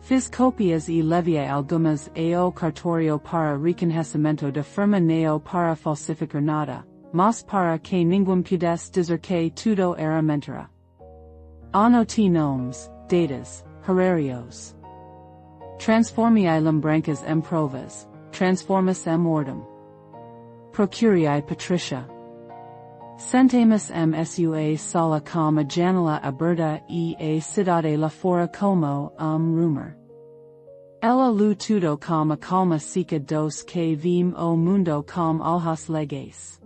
Fiz cópias e levei algumas ao cartório para reconhecimento de firma neo para falsificar nada, mas para que ninguém pudesse dizer que tudo era mentira. Anotei nomes, datas, horários. Transformei lembranças em provas, transformas em ordem. Procurei Patricia. Sentemos em sala com a janela aberta e a cidade lá fora como rumor. Ela lu tudo com a calma seca dos que vim o mundo com olhos legais.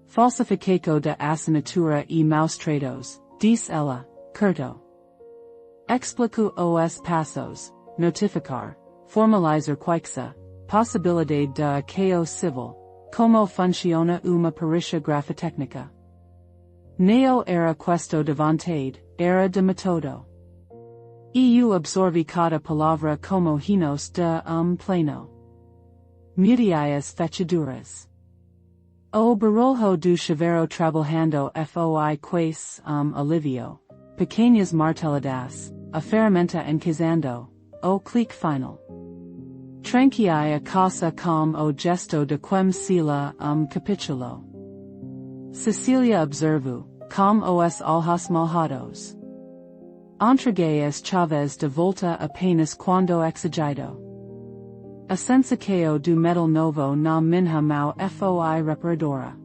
Falsificaco da assinatura e maus tratos, diz ela, curto. Explico os passos, notificar, formalizar quaixa, possibilidade de caos civil. Como funciona uma perícia grafotecnica? Neo era questo de vontade, era de metodo. Eu absorvi cada palavra como hinos de pleno. Mudei as fechaduras. O barulho do chuveiro trabalhando foi quase alivio. Pequenas marteladas, a ferramenta encasando, o clique final. Tranquei a casa com o gesto de quem sila capitulo. Cecilia observo, com os olhos malhados. Entreguei as chaves de volta apenas quando exigido. A sensação do metal novo na minha mão foi reparadora.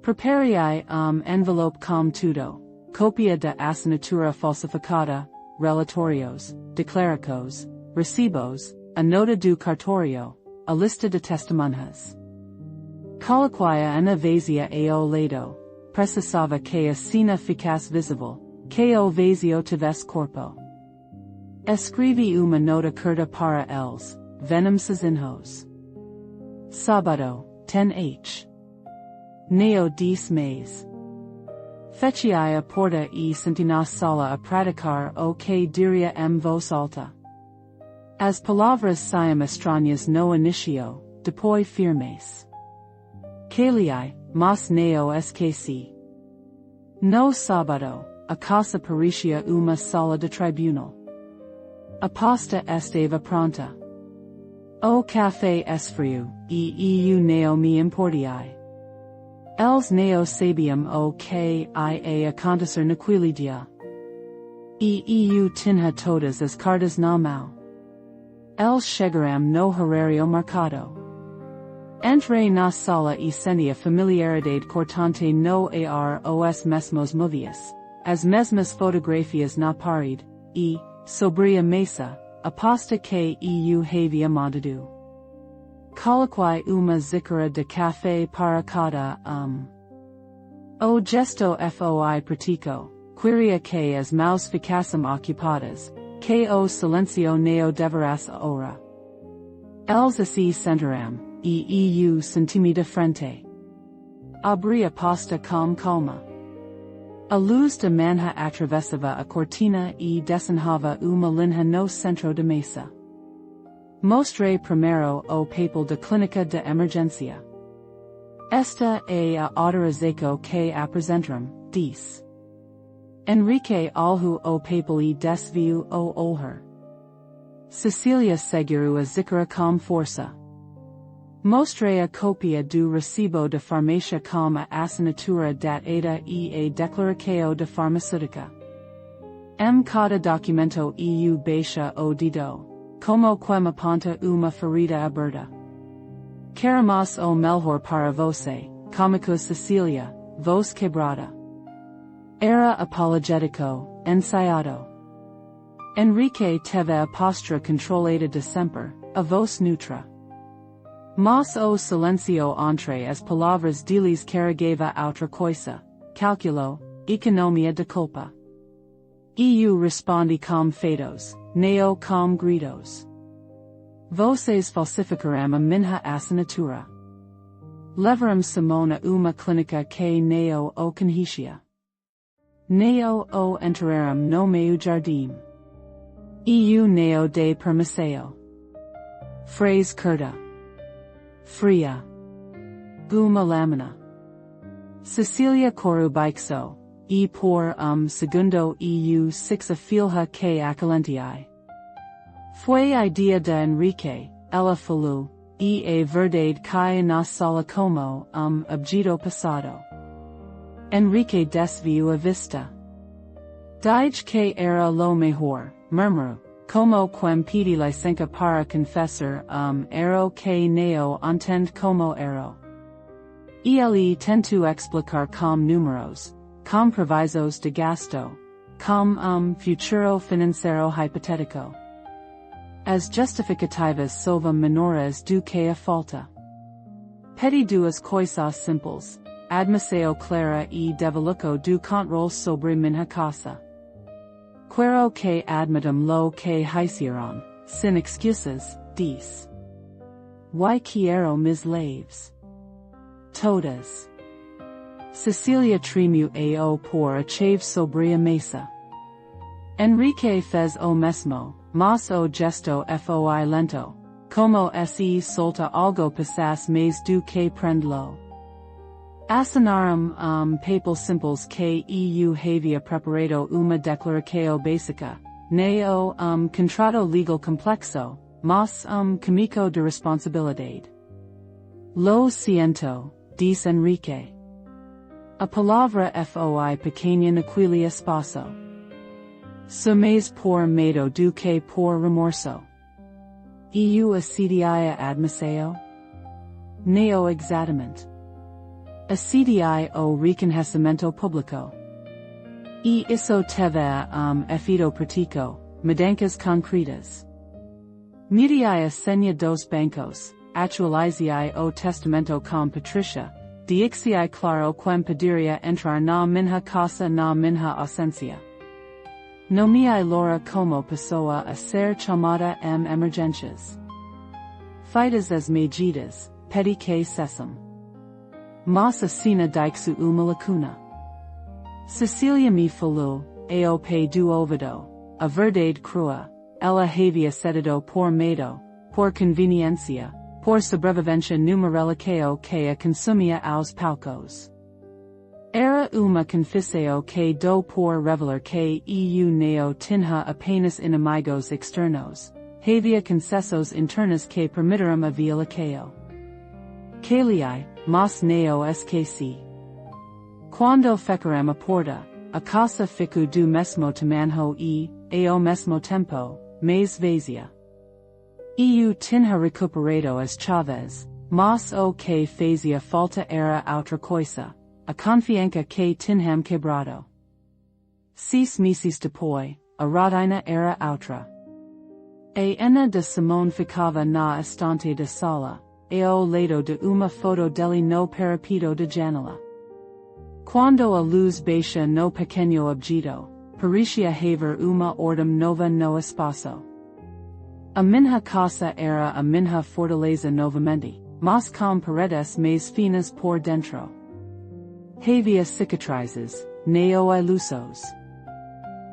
Preparei envelope com tudo, cópia da assinatura falsificada, relatórios, declaracos, recibos, a nota do cartório, a lista de testemunhas. Coloquia ana vazia ao lado, precisava que a cena ficasse visível, que o vazio tivesse corpo. Escrevi uma nota curta para eles, venom sozinhos. Sábado, 10h. Neo 10 mês. Fechei a porta e senti na sala a praticar o que diria em voz alta. As palavras saem estranhas no inicio, depois firmes. Caliai, mas neo esqueci. No sábado, a casa parecia uma sala de tribunal. A pasta estava pronta. O café esfrio, e eu neo me importai. Eles neo sabiam o que ia acontecer naquele dia. E eu tinha todas as cartas na mão. Eles chegaram no horário marcado. Entrei na sala e senti a familiaridade cortante no ar os mesmos movias, as mesmas fotografias na parede, e, sobre a mesa, a pasta que eu havia mandado. Coloquei uma xícara de café para cada O gesto foi prático, queria que as mãos ficassem ocupadas, que o silencio neo deverasse ora. Eles assim sentaram, e eu senti-me de frente. Abri a pasta com calma. A luz de manha atravesava a cortina e desenhava uma linha no centro de mesa. Mostrei primeiro o papel de clínica de emergência. Esta é a autorização que apresentaram, disse Enrique alhu o papel e desviou o olhar. Cecília segurou a xícara com força. Mostrei a cópia do recibo de farmácia com a assinatura datada e a declaração de farmacêutica. Cada documento eu baixa o dedo, como quem aponta uma ferida aberta. Queremos o melhor para você, comico Cecília, voz quebrada. Era apologético, ensaiado. Enrique teve a postura controlada de sempre, a voz neutra. Mas o silencio entre as palavras deles carregava outra coisa, cálculo, economia de culpa. Eu respondi com fatos, não com gritos. Vocês falsificaram a minha assinatura. Levaram Simón a uma clínica que não o conhecia. Não o enterraram no meu jardim. Eu não dei permissão. Frase curta. Fria. Uma lâmina. Cecília Corubaixo, e por segundo eu six a filha que acalentei. Foi a idea de Enrique, ela falou, e a verdade que na sala como objeto passado. Enrique desviou a vista. Dije que era lo mejor, murmurou. Como quem pedi licença para confessar ero que não entende como ero. Ele tentou explicar com números, com provisos de gasto, com futuro financeiro hipotético. As justificativas sova menores do que a falta. Pedi duas coisas simples, admissão clara e devoluco do controle sobre minha casa. Quero que admitam lo que hicieron, sin excusas, disse. Y quiero mis lives. Todas. Cecília tremeu ao por a chave sobre a mesa. Enrique fez o mesmo, mas o gesto foi lento, como se solta algo passasse mais do que prendlo. Assinaram papel simples que eu havia preparado uma declaração básica, não contrato legal complexo, mas comico de responsabilidade. Lo siento, disse Enrique. A palavra foi pequena naquele espaço. Sois por medo do que por remorso. Eu acedei a admissão? Não exatamente. Acedei o reconhecimento público. E isso teve efeito prático, mudanças concretas. Mudei a senha dos bancos, atualizei o testamento com Patricia, dixei claro quem poderia entrar na minha casa na minha ausência. Nomeei Laura como pessoa a ser chamada emergências. Feitas as medidas, pedi que cessem. Mas a cena dixu uma lacuna. Cecília me falou, ao pé do ouvido, a verdade crua, ela havia cedido por medo, por conveniência, por sobrevivência numa reliquio que a consumia aos poucos. Era uma confissão que dou por revelar que eu não tinha apenas inimigos externos, havia concessos internos que permitiram a violação. Calei, mas não esqueci. Quando fecharam a porta, a casa ficou do mesmo tamanho e, ao mesmo tempo, mais vazia. Eu tinha recuperado as chaves, mas o que fazia falta era outra coisa, a confiança que tinham quebrado. 6 meses depois, a rotina era outra. A Ana de Simón ficava na estante da sala, ao lado de uma foto dele no parapeito de janela. Quando a luz baixa no pequeno objeto, parecia haver uma ordem nova no espaço. A minha casa era a minha fortaleza novamente, mas com paredes mais finas por dentro. Havia cicatrizes, neo ilusos.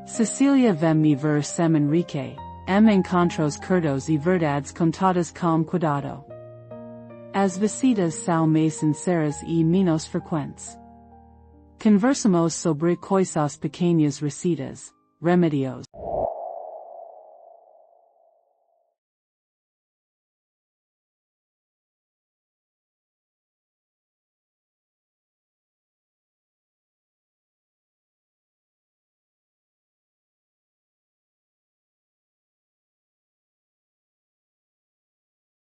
Cecilia vem mi ver sem Enrique, encontros curtos y verdades contadas com cuidado. As visitas são mais sinceras e menos frequentes. Conversamos sobre coisas pequeñas recetas, remedios.